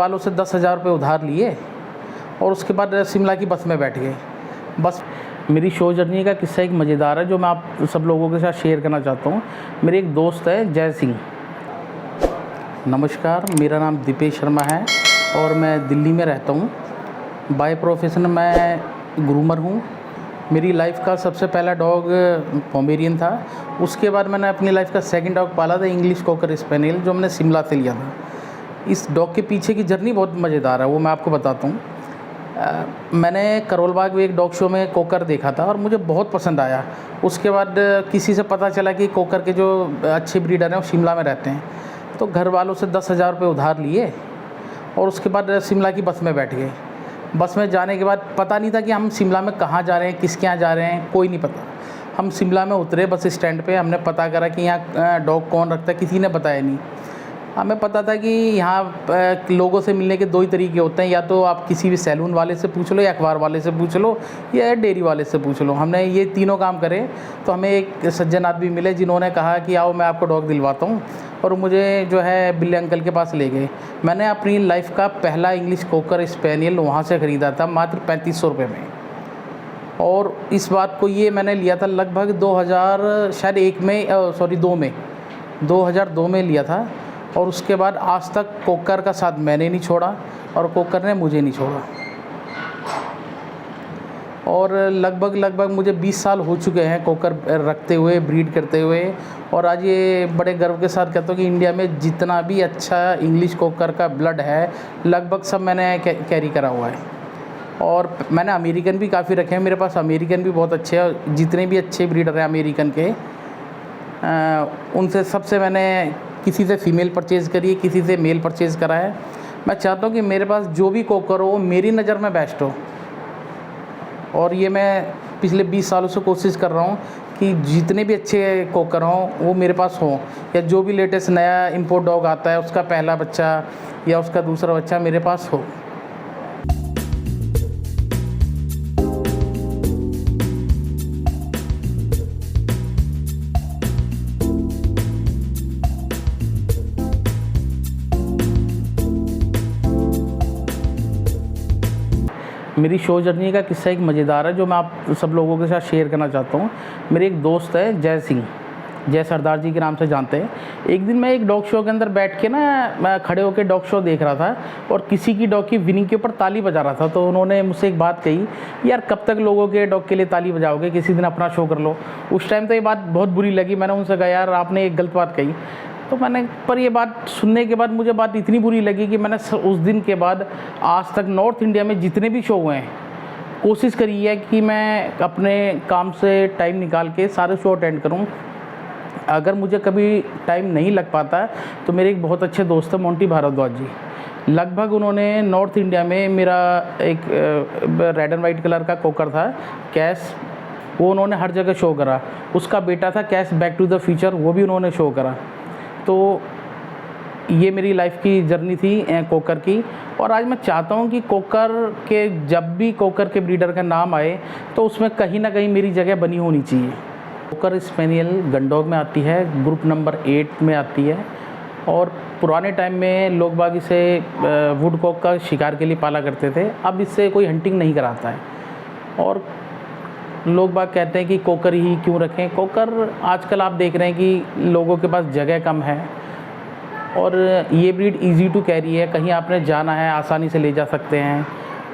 वालों से 10,000 रुपये उधार लिए और उसके बाद शिमला की बस में बैठ गए। बस मेरी शो जर्नी का किस्सा एक मज़ेदार है जो मैं आप सब लोगों के साथ शेयर करना चाहता हूँ। मेरे एक दोस्त है जय सिंह। नमस्कार, मेरा नाम दीपेश शर्मा है और मैं दिल्ली में रहता हूँ। बाय प्रोफेशन मैं ग्रूमर हूँ। मेरी लाइफ का सबसे पहला डॉग पोमेरियन था। उसके बाद मैंने अपनी लाइफ का सेकंड डॉग पाला था, इंग्लिश कोकर स्पेनियल, जो मैंने शिमला से लिया था। इस डॉग के पीछे की जर्नी बहुत मज़ेदार है, वो मैं आपको बताता हूँ। मैंने करोल बाग में एक डॉग शो में कोकर देखा था और मुझे बहुत पसंद आया। उसके बाद किसी से पता चला कि कोकर के जो अच्छे ब्रीडर हैं वो शिमला में रहते हैं, तो घर वालों से 10,000 रुपये उधार लिए और उसके बाद शिमला की बस में बैठ गए। बस में जाने के बाद पता नहीं था कि हम शिमला में कहाँ जा रहे हैं, किसके यहाँ जा रहे हैं, कोई नहीं पता। हम शिमला में उतरे बस स्टैंड पे, हमने पता करा कि यहाँ डॉग कौन रखता है, किसी ने बताया नहीं। हमें पता था कि यहाँ लोगों से मिलने के दो ही तरीके होते हैं, या तो आप किसी भी सैलून वाले से पूछ लो, या अखबार वाले से पूछ लो, या डेयरी वाले से पूछ लो। हमने ये तीनों काम करे तो हमें एक सज्जन आदमी मिले जिन्होंने कहा कि आओ मैं आपको डॉग दिलवाता हूँ, और मुझे जो है बिल्ले अंकल के पास ले गए। मैंने अपनी लाइफ का पहला इंग्लिश कोकर स्पेनियल वहाँ से ख़रीदा था मात्र 3500 रुपये में। और इस बात को ये मैंने लिया था लगभग 2002 में लिया था। और उसके बाद आज तक कोकर का साथ मैंने नहीं छोड़ा और कोकर ने मुझे नहीं छोड़ा। और लगभग मुझे 20 साल हो चुके हैं कोकर रखते हुए, ब्रीड करते हुए। और आज ये बड़े गर्व के साथ कहता हूँ कि इंडिया में जितना भी अच्छा इंग्लिश कोकर का ब्लड है लगभग सब मैंने कैरी करा हुआ है। और मैंने अमेरिकन भी काफ़ी रखे हैं, मेरे पास अमेरिकन भी बहुत अच्छे हैं। जितने भी अच्छे ब्रीडर हैं अमेरिकन के, उनसे सबसे मैंने किसी से फ़ीमेल परचेज़ करी है, किसी से मेल परचेज़ करा है। मैं चाहता हूँ कि मेरे पास जो भी कोकर हो मेरी नज़र में बेस्ट हो। और ये मैं पिछले 20 सालों से कोशिश कर रहा हूँ कि जितने भी अच्छे कोकर हों वो मेरे पास हों, या जो भी लेटेस्ट नया इंपोर्ट डॉग आता है उसका पहला बच्चा या उसका दूसरा बच्चा मेरे पास हो। मेरी शो जर्नी का किस्सा एक मज़ेदार है जो मैं आप सब लोगों के साथ शेयर करना चाहता हूँ। मेरे एक दोस्त है जय सिंह, जय सरदार जी के नाम से जानते हैं। एक दिन मैं एक डॉग शो के अंदर बैठ के मैं खड़े होकर डॉग शो देख रहा था और किसी की डॉग की विनिंग के ऊपर ताली बजा रहा था। तो उन्होंने मुझसे एक बात कही, यार कब तक लोगों के डॉग के लिए ताली बजाओगे, किसी दिन अपना शो कर लो। उस टाइम तो ये बात बहुत बुरी लगी। मैंने उनसे कहा यार आपने एक गलत बात कही। तो पर ये बात सुनने के बाद मुझे बात इतनी बुरी लगी कि मैंने उस दिन के बाद आज तक नॉर्थ इंडिया में जितने भी शो हुए हैं कोशिश करी है कि मैं अपने काम से टाइम निकाल के सारे शो अटेंड करूं। अगर मुझे कभी टाइम नहीं लग पाता तो मेरे एक बहुत अच्छे दोस्त हैं मोंटी भारद्वाज जी। लगभग उन्होंने नॉर्थ इंडिया में मेरा एक रेड एंड वाइट कलर का कोकर था कैश, वो उन्होंने हर जगह शो करा। उसका बेटा था cash back to the future, वो भी उन्होंने शो करा। तो ये मेरी लाइफ की जर्नी थी कोकर की। और आज मैं चाहता हूँ कि कोकर के जब भी कोकर के ब्रीडर का नाम आए तो उसमें कहीं ना कहीं मेरी जगह बनी होनी चाहिए। कोकर स्पेनियल गंडोग में आती है, ग्रुप नंबर 8 में आती है। और पुराने टाइम में लोग बाग इसे वुडकॉक का शिकार के लिए पाला करते थे, अब इससे कोई हंटिंग नहीं कराता है। और लोग बाग कहते हैं कि कोकर ही क्यों रखें। कोकर आजकल आप देख रहे हैं कि लोगों के पास जगह कम है और ये ब्रीड इजी टू कैरी है, कहीं आपने जाना है आसानी से ले जा सकते हैं।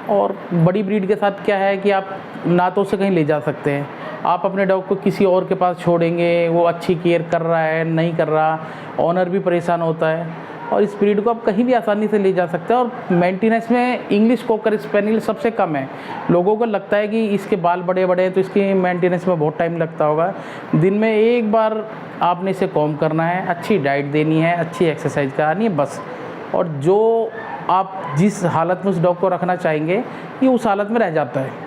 और बड़ी ब्रीड के साथ क्या है कि आप ना तो उसे कहीं ले जा सकते हैं, आप अपने डॉग को किसी और के पास छोड़ेंगे, वो अच्छी केयर कर रहा है नहीं कर रहा, ऑनर भी परेशान होता है। और इस ब्रीड को आप कहीं भी आसानी से ले जा सकते हैं। और मेंटेनेंस में इंग्लिश कोकर स्पेनियल सबसे कम है। लोगों को लगता है कि इसके बाल बड़े बड़े हैं तो इसकी मेंटेनेंस में बहुत टाइम लगता होगा। दिन में एक बार आपने इसे कॉम्ब करना है, अच्छी डाइट देनी है, अच्छी एक्सरसाइज करानी है बस। और जो आप जिस हालत में उस डॉग को रखना चाहेंगे ये उस हालत में रह जाता है।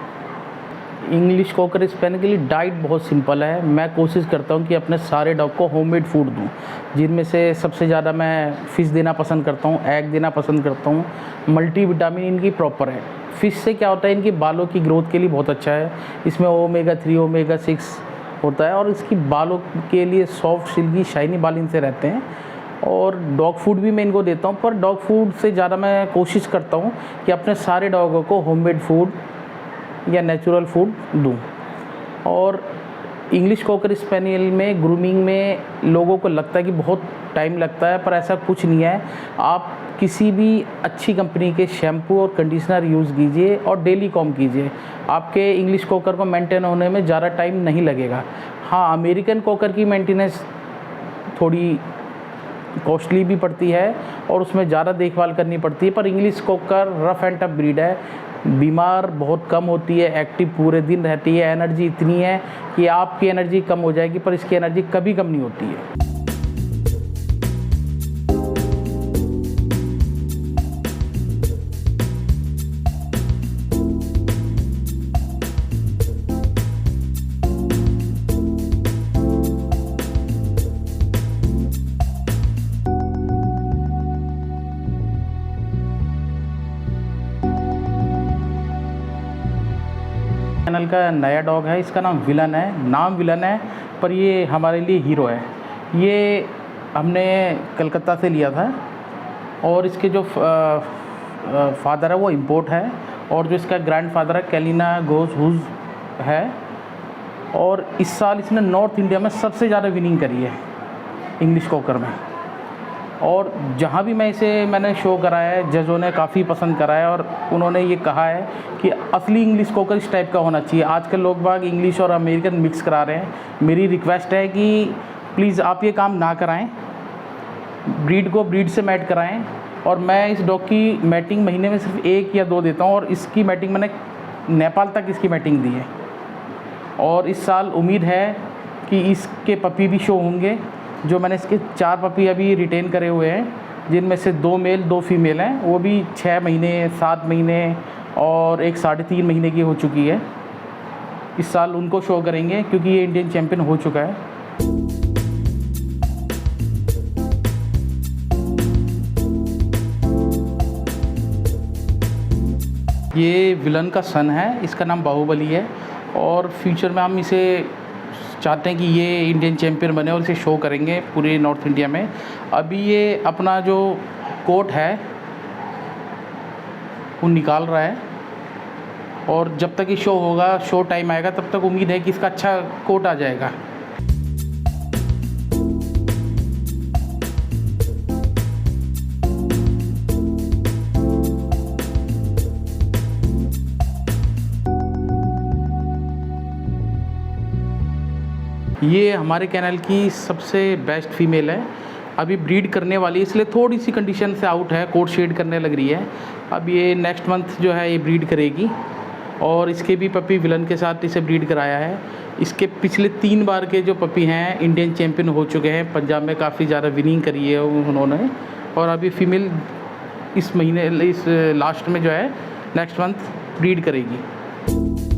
इंग्लिश कोकर स्पेनियल के लिए डाइट बहुत सिंपल है। मैं कोशिश करता हूँ कि अपने सारे डॉग को होममेड फूड दूँ, जिनमें से सबसे ज़्यादा मैं फ़िश देना पसंद करता हूँ, एग देना पसंद करता हूँ। मल्टीविटामिन इनकी प्रॉपर है। फ़िश से क्या होता है, इनकी बालों की ग्रोथ के लिए बहुत अच्छा है। इसमें ओमेगा 3 ओमेगा 6 होता है और इसकी बालों के लिए सॉफ्ट सिल्की शाइनी बाल इनसे रहते हैं। और डॉग फूड भी मैं इनको देता हूँ, पर डॉग फूड से ज़्यादा मैं कोशिश करता हूँ कि अपने सारे डॉगों को होममेड फूड या नेचुरल फूड दूँ। और इंग्लिश कॉकर स्पेनियल में ग्रूमिंग में लोगों को लगता है कि बहुत टाइम लगता है, पर ऐसा कुछ नहीं है। आप किसी भी अच्छी कंपनी के शैम्पू और कंडीशनर यूज़ कीजिए और डेली कॉम्ब कीजिए, आपके इंग्लिश कॉकर को मेंटेन होने में ज़्यादा टाइम नहीं लगेगा। हाँ, अमेरिकन कॉकर की मेंटेनेंस थोड़ी कॉस्टली भी पड़ती है और उसमें ज़्यादा देखभाल करनी पड़ती है, पर English cocker rough and tough breed है, बीमार बहुत कम होती है, एक्टिव पूरे दिन रहती है, एनर्जी इतनी है कि आपकी एनर्जी कम हो जाएगी पर इसकी एनर्जी कभी कम नहीं होती है। चैनल का नया डॉग है, इसका नाम विलन है। नाम विलन है पर ये हमारे लिए हीरो है। ये हमने कलकत्ता से लिया था और इसके जो फादर है वो इम्पोर्ट है और जो इसका ग्रैंडफादर है कैलिना गोज हुज है। और इस साल इसने नॉर्थ इंडिया में सबसे ज़्यादा विनिंग करी है इंग्लिश कॉकर में। और जहाँ भी मैंने शो कराया है, जजों ने काफ़ी पसंद कराया और उन्होंने ये कहा है कि असली इंग्लिश कॉकर इस टाइप का होना चाहिए। आजकल लोग बाग इंग्लिश और अमेरिकन मिक्स करा रहे हैं। मेरी रिक्वेस्ट है कि प्लीज़ आप ये काम ना कराएं, ब्रीड को ब्रीड से मैट कराएं। और मैं इस डॉग की मैटिंग महीने में सिर्फ 1 या 2 देता हूँ और इसकी मैटिंग मैंने नेपाल तक इसकी मैटिंग दी है। और इस साल उम्मीद है कि इसके पपी भी शो होंगे। जो मैंने इसके 4 पपी अभी रिटेन करे हुए हैं, जिनमें से 2 मेल 2 फीमेल हैं, वो भी 6 महीने 7 महीने और एक 3.5 महीने की हो चुकी है। इस साल उनको शो करेंगे क्योंकि ये इंडियन चैम्पियन हो चुका है। ये विलन का सन है, इसका नाम बाहुबली है और फ्यूचर में हम इसे चाहते हैं कि ये इंडियन चैम्पियन बने और इसे शो करेंगे पूरे नॉर्थ इंडिया में। अभी ये अपना जो कोट है वो निकाल रहा है और जब तक ये शो होगा, शो टाइम आएगा, तब तक उम्मीद है कि इसका अच्छा कोट आ जाएगा। ये हमारे कैनल की सबसे बेस्ट फीमेल है, अभी ब्रीड करने वाली है, इसलिए थोड़ी सी कंडीशन से आउट है, कोट शेड करने लग रही है। अब ये नेक्स्ट मंथ जो है ये ब्रीड करेगी और इसके भी पपी विलन के साथ इसे ब्रीड कराया है। इसके पिछले 3 बार के जो पपी हैं इंडियन चैम्पियन हो चुके हैं, पंजाब में काफ़ी ज़्यादा विनिंग करी है उन्होंने। और अभी फीमेल इस लास्ट में जो है नेक्स्ट मंथ ब्रीड करेगी।